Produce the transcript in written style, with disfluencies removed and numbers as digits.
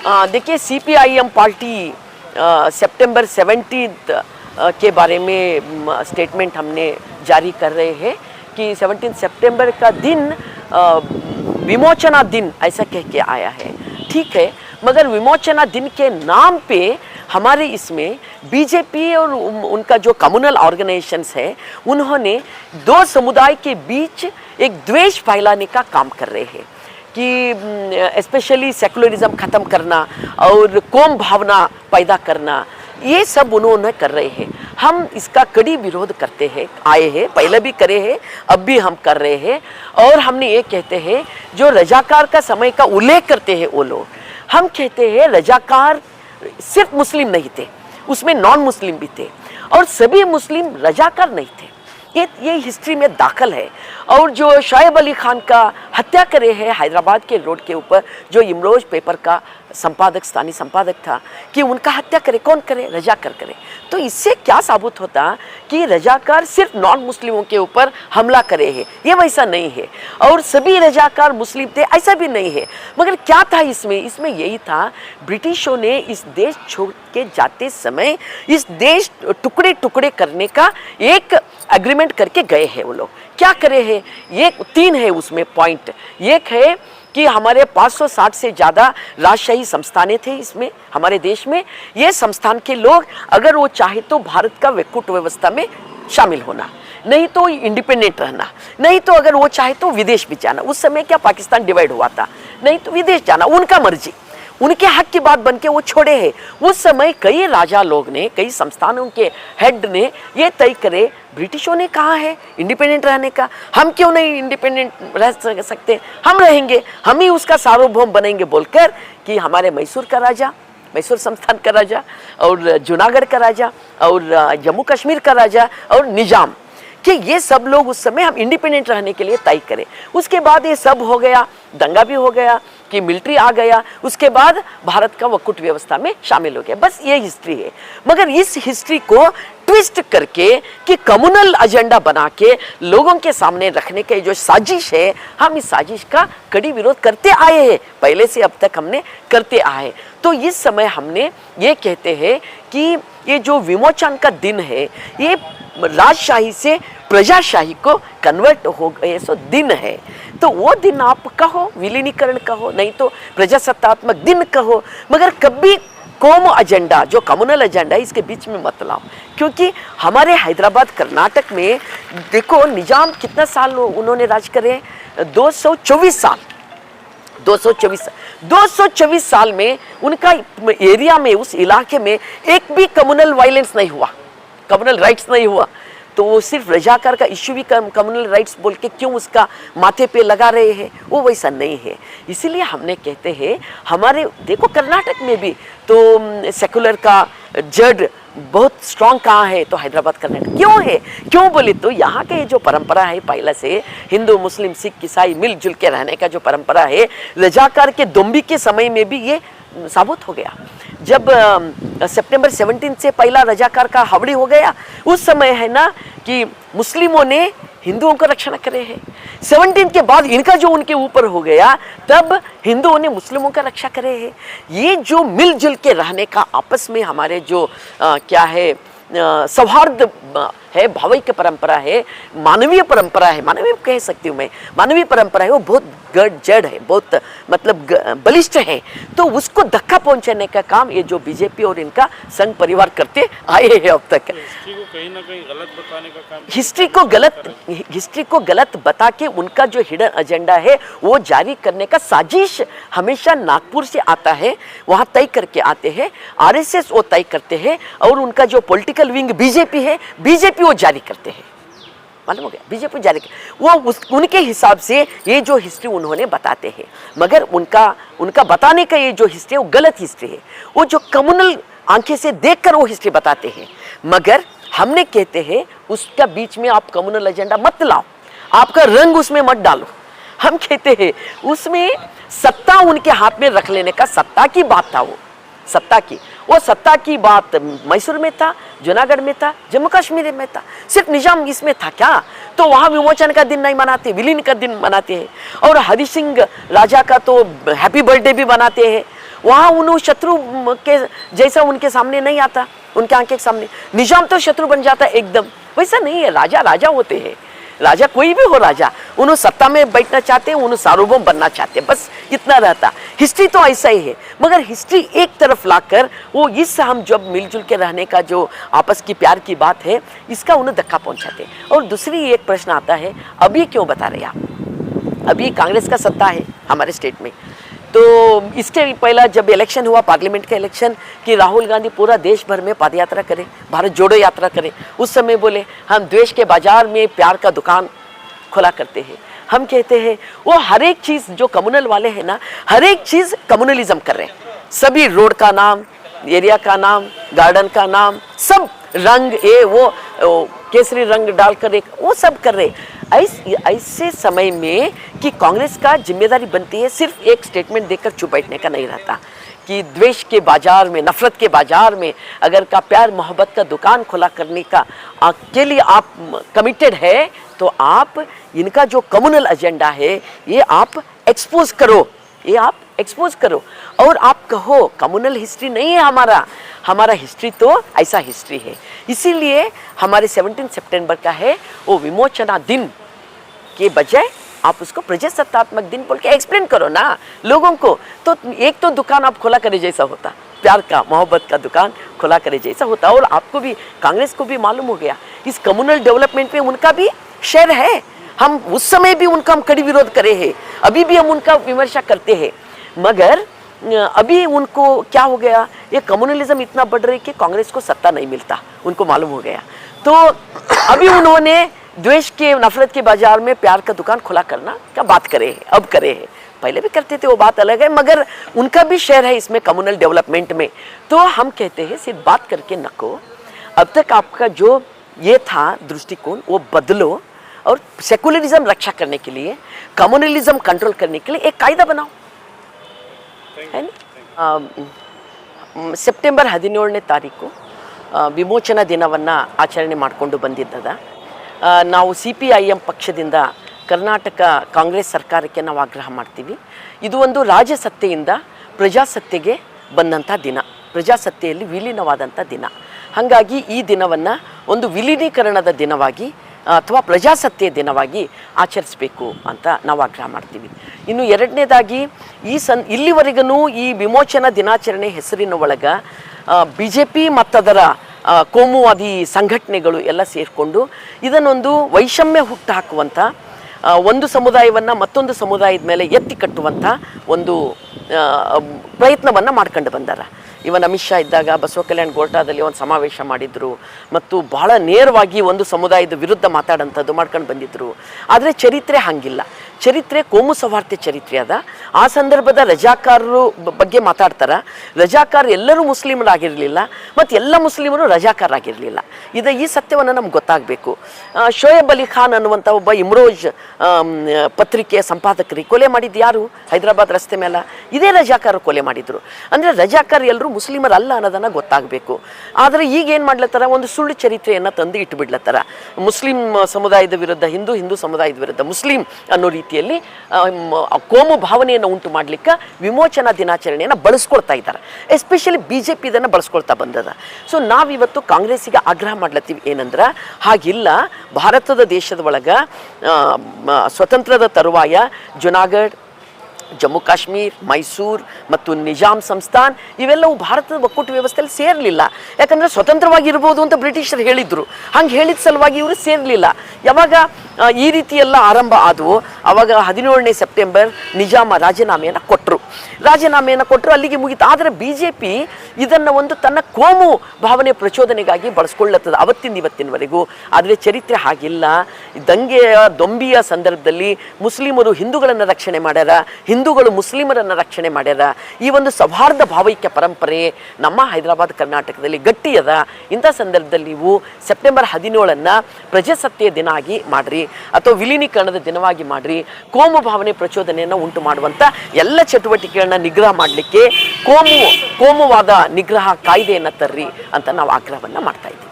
देखिए CPIM party सितंबर 17 के बारे में स्टेटमेंट हमने जारी कर रहे हैं कि 17 सितंबर का दिन विमोचना दिन ऐसा कह के आया है। ठीक है, मगर विमोचना दिन के नाम पे हमारे इसमें बीजेपी और उनका जो कम्युनल ऑर्गेनाइजेशंस है उन्होंने दो समुदाय के बीच एक द्वेष फैलाने का काम कर रहे हैं कि स्पेशली सेकुलरिज्म ख़त्म करना और कौम भावना पैदा करना, ये सब उन्होंने कर रहे हैं। हम इसका कड़ी विरोध करते हैं, आए हैं, पहले भी करे हैं, अब भी हम कर रहे हैं। और हमने ये कहते हैं जो रजाकार का समय का उल्लेख करते हैं वो लोग, हम कहते हैं रजाकार सिर्फ मुस्लिम नहीं थे, उसमें नॉन मुस्लिम भी थे और सभी मुस्लिम रजाकार नहीं थे। ये हिस्ट्री में दाखिल है। और जो शोएब अली खान का हत्या करे है हैदराबाद के रोड के ऊपर, जो इमरोज पेपर का संपादक, स्थानीय संपादक था, कि उनका हत्या करे, कौन करे? रजाकार करे। तो इससे क्या साबित होता कि रजाकार सिर्फ नॉन मुस्लिमों के ऊपर हमला करे है, ये वैसा नहीं है। और सभी रजाकार मुस्लिम थे, ऐसा भी नहीं है। मगर क्या था इसमें यही था, ब्रिटिशों ने इस देश छोड़ के जाते समय इस देश टुकड़े टुकड़े करने का एक एग्रीमेंट करके गए हैं। वो लोग क्या करे हैं, ये तीन है उसमें पॉइंट। एक है कि हमारे 560 से ज़्यादा राजशाही संस्थानें थे इसमें हमारे देश में। ये संस्थान के लोग अगर वो चाहे तो भारत का वैकुंठ व्यवस्था में शामिल होना, नहीं तो इंडिपेंडेंट रहना, नहीं तो अगर वो चाहे तो विदेश भी जाना। उस समय क्या पाकिस्तान डिवाइड हुआ था, नहीं तो विदेश जाना, उनका मर्जी, उनके हक की बात बन के वो छोड़े हैं। उस समय कई राजा लोग ने, कई संस्थानों के हेड ने ये तय करे, ब्रिटिशों ने कहा है इंडिपेंडेंट रहने का, हम क्यों नहीं इंडिपेंडेंट रह सकते, हम रहेंगे, हम ही उसका सार्वभौम बनेंगे बोलकर कि हमारे मैसूर का राजा, मैसूर संस्थान का राजा और जूनागढ़ का राजा और जम्मू कश्मीर का राजा और निजाम, कि ये सब लोग उस समय हम इंडिपेंडेंट रहने के लिए तय करें। उसके बाद ये सब हो गया, दंगा भी हो गया कि मिलिट्री आ गया, उसके बाद भारत का वकुट व्यवस्था में शामिल हो गया। बस ये हिस्ट्री है। मगर इस हिस्ट्री को ट्विस्ट करके कि कम्युनल एजेंडा बना के लोगों के सामने रखने की जो साजिश है, हम इस साजिश का कड़ी विरोध करते आए हैं, पहले से अब तक हमने करते आए। तो इस समय हमने ये कहते हैं कि ये जो विमोचन का दिन है, ये राजशाही से प्रजाशाही को कन्वर्ट हो गए सो दिन है। तो वो दिन आप कहो विलीनीकरण कहो, नहीं तो प्रजासत्तात्मक दिन कहो, मगर कभी कौम एजेंडा, जो कम्युनल एजेंडा है, इसके बीच में मत लाओ। क्योंकि हमारे हैदराबाद कर्नाटक में देखो निजाम कितना साल उन्होंने राज करे, 224 साल। 224 साल में उनका एरिया में, उस इलाके में एक भी कम्युनल वायलेंस नहीं हुआ, कम्युनल राइट्स नहीं हुआ। तो वो सिर्फ रजाकार का इश्यू भी कम्युनल राइट्स बोल के क्यों उसका माथे पे लगा रहे हैं, वो वैसा नहीं है। इसीलिए हमने कहते हैं हमारे देखो कर्नाटक में भी तो सेकुलर का जड़ बहुत स्ट्रांग कहाँ है, तो हैदराबाद कर्नाटक क्यों है, क्यों बोले तो यहाँ के जो परंपरा है पहले से, हिंदू मुस्लिम सिख ईसाई मिलजुल के रहने का जो परंपरा है, रजाकार के दोंबी के समय में भी ये साबित हो गया। जब सितंबर 17 से पहला रजाकार का हावड़ी हो गया, उस समय है ना कि मुस्लिमों ने हिंदुओं को रक्षा करे है। 17 के बाद इनका जो उनके ऊपर हो गया, तब हिंदुओं ने मुस्लिमों का रक्षा करे है। ये जो मिलजुल के रहने का आपस में हमारे जो क्या है सौहार्द है, भावैक परंपरा है, मानवीय परंपरा है, मानवीय कह सकती हूँ मैं, मानवीय परंपरा है, वो बहुत जड़ है, बहुत मतलब बलिष्ठ है। तो उसको धक्का पहुंचाने का काम ये जो बीजेपी और इनका संघ परिवार करते आए हैं अब तक। हिस्ट्री को कहीं ना कहीं गलत बताने का काम, हिस्ट्री को गलत बता के उनका जो हिडन एजेंडा है वो जारी करने का साजिश हमेशा नागपुर से आता है, वहाँ तय करके आते हैं, आरएसएस वो तय करते हैं, और उनका जो पॉलिटिकल विंग बीजेपी है, बीजेपी वो जारी करते हैं। मालूम हो गया, बीजेपी जारी वो उनके हिसाब से ये जो हिस्ट्री उन्होंने बताते हैं। मगर उनका बताने का ये जो हिस्ट्री है वो गलत हिस्ट्री है। वो जो कम्युनल आंखें से देखकर वो हिस्ट्री बताते हैं, मगर हमने कहते हैं उसका बीच में आप कम्युनल एजेंडा मत लाओ, आपका रंग उसमें मत डालो। हम कहते हैं उसमें सत्ता उनके हाथ में रख लेने का, सत्ता की बात था, वो सत्ता की बात मैसूर में था, जूनागढ़ में था, जम्मू कश्मीर में था, सिर्फ निजाम इसमें था क्या? तो वहाँ विमोचन का दिन नहीं मनाते, विलीन का दिन मनाते हैं। और हरि सिंह राजा का तो हैप्पी बर्थडे भी मनाते हैं। वहाँ उन शत्रु के जैसा उनके सामने नहीं आता, उनके आंखें के सामने। निजाम तो शत्रु बन जाता है एकदम, वैसा नहीं है। राजा राजा होते हैं, राजा कोई भी हो राजा, उन्होंने सत्ता में बैठना चाहते हैं, उन्होंने सार्वभौम बनना चाहते हैं, बस इतना रहता। हिस्ट्री तो ऐसा ही है, मगर हिस्ट्री एक तरफ लाकर वो इस हम जब मिलजुल के रहने का जो आपस की प्यार की बात है, इसका उन्हें धक्का पहुंचाते। और दूसरी एक प्रश्न आता है, अभी क्यों बता रहे आप? अभी कांग्रेस का सत्ता है हमारे स्टेट में, तो इसके पहला जब इलेक्शन हुआ, पार्लियामेंट का इलेक्शन, कि राहुल गांधी पूरा देश भर में पद यात्रा करें, भारत जोड़ो यात्रा करें। उस समय बोले हम द्वेष के बाजार में प्यार का दुकान खोला करते हैं। हम कहते हैं वो हर एक चीज़ जो कम्युनल वाले हैं ना, हर एक चीज़ कम्युनलिज्म कर रहे हैं। सभी रोड का नाम, एरिया का नाम, गार्डन का नाम, सब रंग वो केसरी रंग डालकर एक वो सब कर रहे। ऐसे समय में कि कांग्रेस का जिम्मेदारी बनती है सिर्फ एक स्टेटमेंट देकर चुप बैठने का नहीं रहता, कि द्वेष के बाजार में, नफरत के बाजार में अगर का प्यार मोहब्बत का दुकान खुला करने का के लिए आप कमिटेड है, तो आप इनका जो कम्युनल एजेंडा है ये आप एक्सपोज करो, ये आप एक्सपोज करो। और आप कहो कम्युनल हिस्ट्री नहीं है हमारा हिस्ट्री तो ऐसा हिस्ट्री है। इसीलिए हमारे 17 सितंबर का है वो विमोचना दिन के बजाय आप उसको प्रजासत्तात्मक दिन बोल के एक्सप्लेन करो ना लोगों को। तो एक तो दुकान आप खोला करे जैसा होता, प्यार का मोहब्बत का दुकान खुला करे जैसा होता। और आपको भी, कांग्रेस को भी मालूम हो गया इस कम्युनल डेवलपमेंट में उनका भी शेयर है। हम उस समय भी उनका हम कड़ी विरोध करे हैं, अभी भी हम उनका विमर्शा करते हैं, मगर अभी उनको क्या हो गया, ये कम्युनलिज्म इतना बढ़ रही कि कांग्रेस को सत्ता नहीं मिलता, उनको मालूम हो गया। तो अभी उन्होंने द्वेष के, नफरत के बाजार में प्यार का दुकान खुला करना का बात करे है, अब करे है, पहले भी करते थे वो बात अलग है, मगर उनका भी शेयर है इसमें कम्युनल डेवलपमेंट में। तो हम कहते हैं सिर्फ बात करके नको, अब तक आपका जो ये था दृष्टिकोण वो बदलो और सेकुलरिज्म रक्षा करने के लिए, कम्युनलिज्म कंट्रोल करने के लिए एक कायदा बनाओ, है ना। ಸೆಪ್ಟೆಂಬರ್ 17ನೇ ತಾರೀಕು ವಿಮೋಚನಾ ದಿನವನ್ನು ಆಚರಣೆ ಮಾಡಿಕೊಂಡು ಬಂದಿದ್ದದ ನಾವು CPIM ಪಕ್ಷದಿಂದ ಕರ್ನಾಟಕ ಕಾಂಗ್ರೆಸ್ ಸರ್ಕಾರಕ್ಕೆ ನಾವು ಆಗ್ರಹ ಮಾಡ್ತೀವಿ. ಇದು ಒಂದು ರಾಜಸತ್ತೆಯಿಂದ ಪ್ರಜಾಸತ್ತೆಗೆ ಬಂದಂಥ ದಿನ, ಪ್ರಜಾಸತ್ತೆಯಲ್ಲಿ ವಿಲೀನವಾದಂಥ ದಿನ. ಹಾಗಾಗಿ ಈ ದಿನವನ್ನು ಒಂದು ವಿಲೀನೀಕರಣದ ದಿನವಾಗಿ ಅಥವಾ ಪ್ರಜಾಸತ್ತೆಯ ದಿನವಾಗಿ ಆಚರಿಸಬೇಕು ಅಂತ ನಾವು ಆಗ್ರಹ ಮಾಡ್ತೀವಿ. ಇನ್ನು ಎರಡನೇದಾಗಿ ಇಲ್ಲಿವರೆಗೂ ಈ ವಿಮೋಚನಾ ದಿನಾಚರಣೆ ಹೆಸರಿನ ಒಳಗೆ BJP ಮತ್ತದರ ಕೋಮುವಾದಿ ಸಂಘಟನೆಗಳು ಎಲ್ಲ ಸೇರಿಕೊಂಡು ಇದನ್ನೊಂದು ವೈಷಮ್ಯ ಹುಟ್ಟುಹಾಕುವಂಥ, ಒಂದು ಸಮುದಾಯವನ್ನು ಮತ್ತೊಂದು ಸಮುದಾಯದ ಮೇಲೆ ಎತ್ತಿ ಕಟ್ಟುವಂಥ ಒಂದು ಪ್ರಯತ್ನವನ್ನು ಮಾಡ್ಕೊಂಡು ಬಂದಾರ. ಇವನ್ ಅಮಿತ್ ಶಾ ಇದ್ದಾಗ ಬಸವ ಕಲ್ಯಾಣ ಗೋರ್ಟಾದಲ್ಲಿ ಒಂದು ಸಮಾವೇಶ ಮಾಡಿದ್ರು ಮತ್ತು ಬಹಳ ನೇರವಾಗಿ ಒಂದು ಸಮುದಾಯದ ವಿರುದ್ಧ ಮಾತಾಡೋಂಥದ್ದು ಮಾಡ್ಕೊಂಡು ಬಂದಿದ್ರು. ಆದರೆ ಚರಿತ್ರೆ ಹಾಗಿಲ್ಲ, ಚರಿತ್ರೆ ಕೋಮು ಸೌಹಾರ್ದ ಚರಿತ್ರೆ ಅದ. ಆ ಸಂದರ್ಭದ ರಜಾಕಾರರು ಬಗ್ಗೆ ಮಾತಾಡ್ತಾರೆ. ರಜಾಕಾರ ಎಲ್ಲರೂ ಮುಸ್ಲಿಮರಾಗಿರಲಿಲ್ಲ ಮತ್ತು ಎಲ್ಲ ಮುಸ್ಲಿಮರು ರಜಾಕಾರರಾಗಿರಲಿಲ್ಲ. ಈ ಸತ್ಯವನ್ನು ನಮ್ಗೆ ಗೊತ್ತಾಗಬೇಕು. ಶೋಯಬ್ ಅಲಿ ಖಾನ್ ಅನ್ನುವಂಥ ಒಬ್ಬ ಇಮ್ರೋಜ್ ಪತ್ರಿಕೆಯ ಸಂಪಾದಕರಿಗೆ ಕೊಲೆ ಮಾಡಿದ್ದು ಯಾರು? ಹೈದರಾಬಾದ್ ರಸ್ತೆ ಮೇಲೆ ಇದೇ ರಜಾಕಾರರು ಕೊಲೆ ಮಾಡಿದರು. ಅಂದರೆ ರಜಾಕಾರ ಎಲ್ಲರೂ ಮುಸ್ಲಿಮರಲ್ಲ ಅನ್ನೋದನ್ನು ಗೊತ್ತಾಗಬೇಕು. ಆದರೆ ಈಗ ಏನು ಮಾಡ್ಲತ್ತಾರ, ಒಂದು ಸುಳ್ಳು ಚರಿತ್ರೆಯನ್ನು ತಂದು ಇಟ್ಟುಬಿಡ್ಲತ್ತಾರ. ಮುಸ್ಲಿಂ ಸಮುದಾಯದ ವಿರುದ್ಧ ಹಿಂದೂ, ಹಿಂದೂ ಸಮುದಾಯದ ವಿರುದ್ಧ ಮುಸ್ಲಿಂ ಅನ್ನೋ ರೀತಿಯಲ್ಲಿ ಕೋಮು ಭಾವನೆಯನ್ನು ಉಂಟು ಮಾಡಲಿಕ್ಕೆ ವಿಮೋಚನಾ ದಿನಾಚರಣೆಯನ್ನು ಬಳಸ್ಕೊಳ್ತಾ ಇದ್ದಾರೆ. ಎಸ್ಪೆಷಲಿ BJP ಇದನ್ನು ಬಳಸ್ಕೊಳ್ತಾ ಬಂದದ. ಸೊ ನಾವಿವತ್ತು ಕಾಂಗ್ರೆಸ್ಸಿಗೆ ಆಗ್ರಹ ಮಾಡ್ಲತ್ತೀವಿ ಏನಂದ್ರೆ, ಹಾಗಿಲ್ಲ. ಭಾರತದ ದೇಶದ ಒಳಗೆ ಸ್ವತಂತ್ರದ ತರುವಾಯ ಜುನಾಗಢ, ಜಮ್ಮು ಕಾಶ್ಮೀರ್, ಮೈಸೂರು ಮತ್ತು ನಿಜಾಮ್ ಸಂಸ್ಥಾನ್ ಇವೆಲ್ಲವೂ ಭಾರತದ ಒಕ್ಕೂಟ ವ್ಯವಸ್ಥೆಯಲ್ಲಿ ಸೇರಲಿಲ್ಲ. ಯಾಕಂದರೆ ಸ್ವತಂತ್ರವಾಗಿರ್ಬೋದು ಅಂತ ಬ್ರಿಟಿಷರು ಹೇಳಿದರು. ಹಂಗೆ ಹೇಳಿದ ಸಲುವಾಗಿ ಇವರು ಸೇರಲಿಲ್ಲ. ಯಾವಾಗ ಈ ರೀತಿ ಎಲ್ಲ ಆರಂಭ ಆದವು ಆವಾಗ 17ನೇ ಸೆಪ್ಟೆಂಬರ್ ನಿಜಾಮ ರಾಜೀನಾಮೆಯನ್ನು ಕೊಟ್ಟರು. ಅಲ್ಲಿಗೆ ಮುಗಿತು. ಆದರೆ BJP ಇದನ್ನು ಒಂದು ತನ್ನ ಕೋಮು ಭಾವನೆ ಪ್ರಚೋದನೆಗಾಗಿ ಬಳಸ್ಕೊಳ್ಳುತ್ತದೆ ಅವತ್ತಿಂದ ಇವತ್ತಿನವರೆಗೂ. ಆದರೆ ಚರಿತ್ರೆ ಹಾಗಿಲ್ಲ. ದಂಗೆಯ ದೊಂಬಿಯ ಸಂದರ್ಭದಲ್ಲಿ ಮುಸ್ಲಿಮರು ಹಿಂದೂಗಳನ್ನು ರಕ್ಷಣೆ ಮಾಡ್ಯಾರ, ಹಿಂದೂಗಳು ಮುಸ್ಲಿಮರನ್ನು ರಕ್ಷಣೆ ಮಾಡ್ಯಾರ. ಈ ಒಂದು ಸೌಹಾರ್ದ ಭಾವೈಕ್ಯ ಪರಂಪರೆ ನಮ್ಮ ಹೈದರಾಬಾದ್ ಕರ್ನಾಟಕದಲ್ಲಿ ಗಟ್ಟಿ ಅದ. ಇಂಥ ಸಂದರ್ಭದಲ್ಲಿ ನೀವು ಸೆಪ್ಟೆಂಬರ್ 17 ಪ್ರಜಾಸತ್ತೆಯ ದಿನ ಆಗಿ ಮಾಡ್ರಿ ಅಥವಾ ವಿಲೀನೀಕರಣದ ದಿನವಾಗಿ ಮಾಡ್ರಿ. ಕೋಮು ಭಾವನೆ ಪ್ರಚೋದನೆಯನ್ನು ಉಂಟು ಮಾಡುವಂಥ ಎಲ್ಲ ಚಟುವಟಿಕೆಗಳನ್ನ ನಿಗ್ರಹ ಮಾಡಲಿಕ್ಕೆ ಕೋಮುವಾದ ನಿಗ್ರಹ ಕಾಯ್ದೆಯನ್ನು ತರ್ರಿ ಅಂತ ನಾವು ಆಗ್ರಹವನ್ನು ಮಾಡ್ತಾ ಇದ್ದೀವಿ.